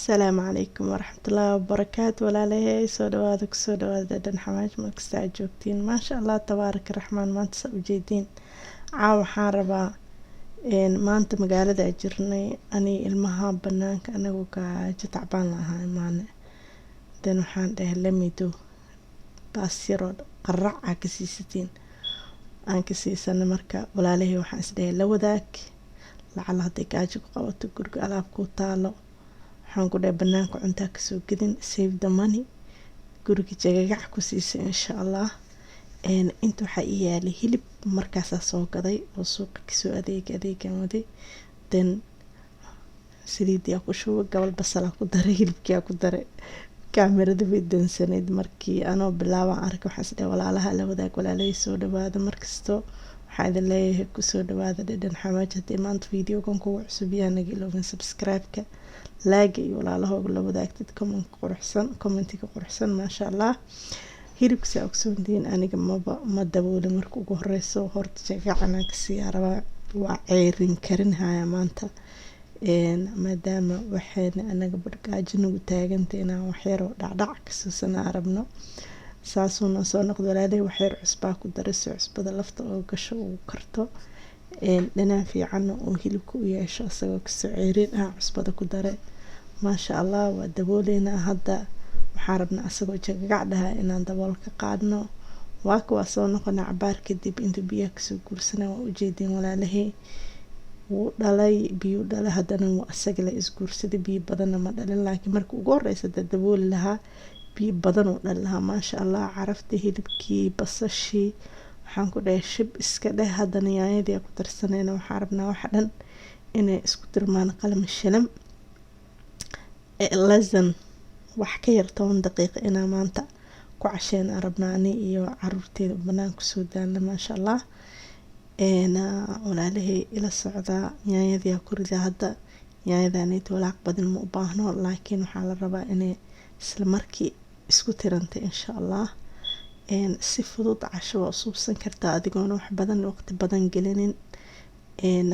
السلام عليكم ورحمة الله وبركاته. ولا ليه سودواد كسودواد دن حماج مكستا جوجتين ما شاء الله تبارك الرحمن ما انت وجيدين عاو حاربا إن ما انت مقالة أجرني أني المها بنانك أنا وكا جتعبان لها إيمانة دن وحان ده لميدو باسيرو قرع عكسيستين aankasiisana marka walaalahay waxaan isdhahay la wadaag lacala haday gaajo ku qabato guriga alaab ku taalo waxaan ku dhahay banaanka cuntaa kasoo gedin save the money guriga jagagac ku siisa insha Allah inta waxaa ii yaalay hilib markaasaa soo gaday oo suuqa kasoo adeegan waday dan saliidiyaa ku shubay gabal basalaa ku daray hilibkiyaa ku daray kaamirada way dansaneyd markii anoo bilaabaan arkay waxaan isdhahay walaalaha la wadaag walaalay soo dhawaada markasto waxaan idin leeyahay ku soo dhawaada dhadhan xamaaj haddii maanta videogan kugu cusub yahay naga ilowin subscribe-ka like iyo walaalahooga la wadaagtid commentiga quruxsan maasha Allah hilibka saa ogsoontiin aniga ma daboole marka ugu horeyso horta jagacan aan kasii rabaa waa ceyrin karin haya maanta maadaama waxayna anaga barkaajo nagu taagantay inaan waxyaro dhacdhac kasoo arabno saasuna soo noqdo walaalay waxyar cusbaa ku daray si cusbada lafta oo gasho uu karto dhanaan fiican oo hilibku u yeesho asagoo kasoo ceyrin cusbada ku daray maasha Allah waa dabooleena hadda waxaan rabnaa asagoo jagac dhahaa inaan daboolka qaadno waa soo noqonaa cabaar kadib inta biyaha kasoo guursanaa waa ujeedin walaalahay wuu dhalay biyo dhalay haddana wuu asaga la isguursaday biyo badanna ma dhalin laakiin markii ugu horeysa dabooli lahaa biyo badan uu dhali lahaa maasha Allah carafta hilibkii basashii waxaan ku dhahay shib iska dheh haddana yaanyadii ku darsanayna waxaan rabnaa wax dhan inay isku tirmaan qalam shilam lazan wax ka yar 10 daqiiqo inaa maanta ku casheen rabnaa ani iyo caruurteeda banaanka soo daana maasha Allah walaalahay ila socdaa yaanyadii ku rida hadda yaanyadaanay walaaq badan ma u baahno laakiin waxaa la rabaa inay isla markii isku tiranta insha Allah si fudud casho waa suubsan kartaa adigoona wax badan waqti badan gelinin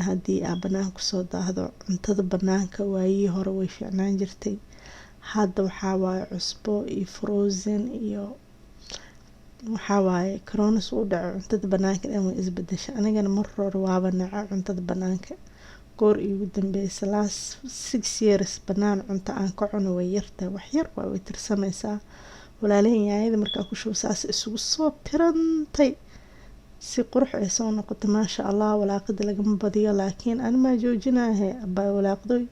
haddii aad banaanka soo daahdo cuntada banaanka waayii hore way fiicnaan jirtay hadda waxaa waaye cusbo iyo frozen iyo waxaa waaye coronas u dhaco cuntada banaanka dhan way isbedesha anigana mar hore waaba naca cuntada banaanka goor iigu dambeysay last 6 years banaan cunta aan ka cuno way yartahay wax yar waa way tirsanaysaa walaalahay yaayada markaa ku shubsaas isugu soo tirantay si qurux ay soo noqoto maasha Allah walaaqada lagama badiyo laakiin aan ma joojinahay abaa walaaqdoy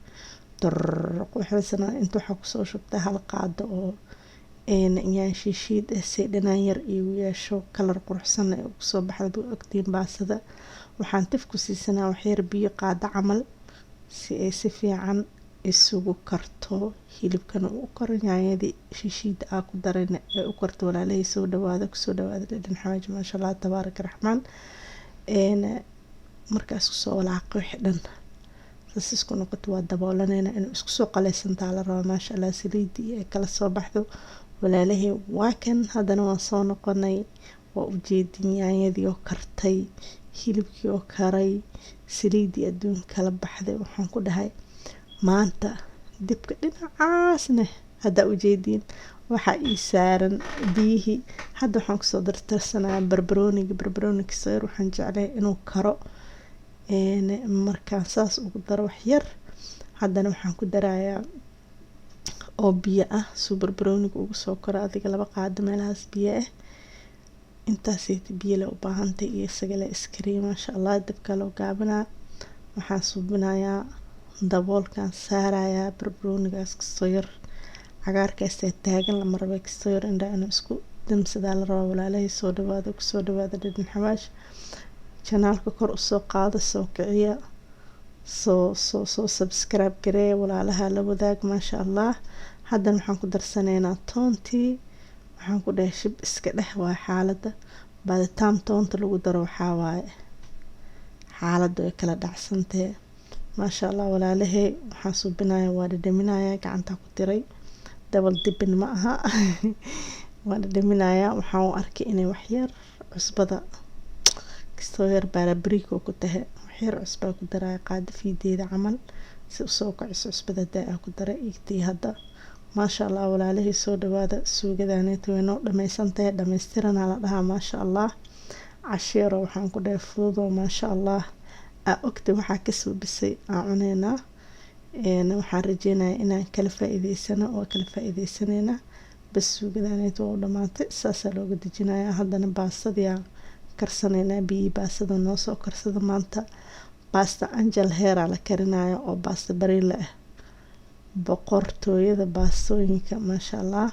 waxaasna inta waxa ku soo shubtay hal qaado oo yaan shiishiid si dhanaan yar iigu yeesho kalar quruxsan ay ugu soo baxdo ogtiin baasada waxaan tif ku siisanaa waxyar biyo qaada camal si ay si fiican isugu karto hilibkana u karo yaanyadii shiishiid ku darayna ay u karto walaalahay soo dhawaada dhadhan xamaaj maasha Allah tabaarak raxmaan markaas soo walaaqo wixii dhan isku noqoto waa daboolanayna inuu isku soo qaleysantaa la rabaa maasha Allah saliidii ay kala soo baxdo walaalahay waa kan haddana waan soo noqonay waa ujeedin yaanyadii oo kartay hilibkii oo karay saliidii adduun kala baxday waxaan ku dhahay maanta dibka dhinacaasna hadda ujeedin waxa ii saaran biyihii hadda waxaan kusoo dartarsanaa barbarooniga sayr waxaan jeclahay inuu karo markaan saas ugu daro wax yar haddana waxaan ku darayaa oo biyo soo barbarooniga ugu soo koro adiga 2 qaado meelahaas biyo intaasay biyo la u baahantay iyo isagala iskariim maasha Allah dabka loo gaabana waxaan suubinayaa daboolkan saarayaa barbaroonigaas kasoo yar cagaarkaas taagan lama rabo kasoo yar inaan isku damsada la rabo walaalahay soo dhawaada dhadhan xamaash channelka kor u soo qaado soo kiciya soo subscribe garee walaalaha la wadaag maasha Allah hadda waxaan ku darsanaynaa toontii waxaan ku dhahay shib iska dheh waa xaaladda baaditaan toonta lagu daro waxaa waaye xaaladda ay kala dhacsantay maasha Allah walaalahay waxaan suubinayaa waa dhadhaminayaa gacanta ku tiray double dipping ma aha waa dhadhaminayaa waxaan u arkay inay wax yar cusbada kasoo yar baarabriiko ku tahay wax yar cusbaa ku daraa qaado fiideeda camal si usoo kiciso cusbada daa ku daray igtii hadda maasha allah walaalihii soo dhawaada suugadaaneyta way noo dhammaysantahay dhammaystiranaa la dhahaa maasha allah casheero waxaan ku dhahay fududoo maasha allah ogta waxaa kasoo bisay aan cuneynaa waxaan rajeynayaa inaan kala faa'iideysanayna bas suugadaaneyta waa u dhamaatay saasaa looga dejinayaa haddana baasadii aan karsanaynaa biyihii baasada noo soo karsada maanta baasta angel heeraa la karinaya oo baasta bariile ah boqortooyada baastooyinka maasha allah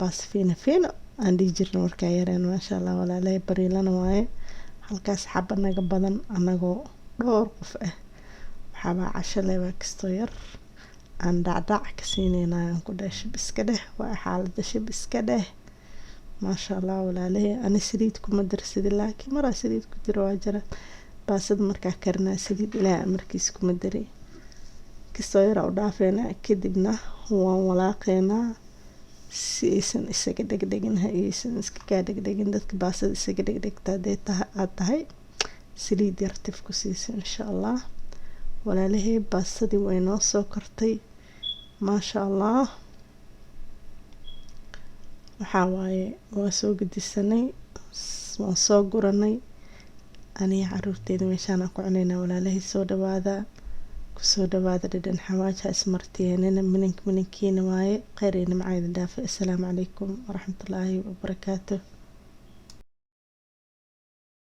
baasta fiina aan dhihi jirna markaa yareen maasha allah walaalahay bariilana waaye halkaas xaba naga badan anagoo dhowr qof ah waxaabaa casho leebaa kastoo yar aan dhacdhac ka siinayna aan ku dhahay shib iska dheh waa xaalada shib iska dheh maasha allah walaalahay ani saliid kuma darsadi laakiin maraa saliid ku jiro waa jira baasada markaa karinaa saliid ilaahay amarkiis kuma daray kastoo yar u dhaafeynaa kadibna waan walaaqeynaa si aysan isaga dhegdhegin aysan iska kaa dhegdhegin dadka baasada isaga dhegdhegta hadday aad tahay saliid yar tif ku siisa insha allah walaalahay baasadii way noo soo kortay maasha allah waxaa waaye waa soo gedisanay waan soo guranay aniga caruurteeda meeshaan ku cunaynaa walaalahay soo dhawaada kusoo dhawaada dhadhan xawaaj ha ismartiyeenina minankiina waaye kheyr iyo nimco idin dhaafa assalaamu calaykum waraxmatullaahi wabarakaatuh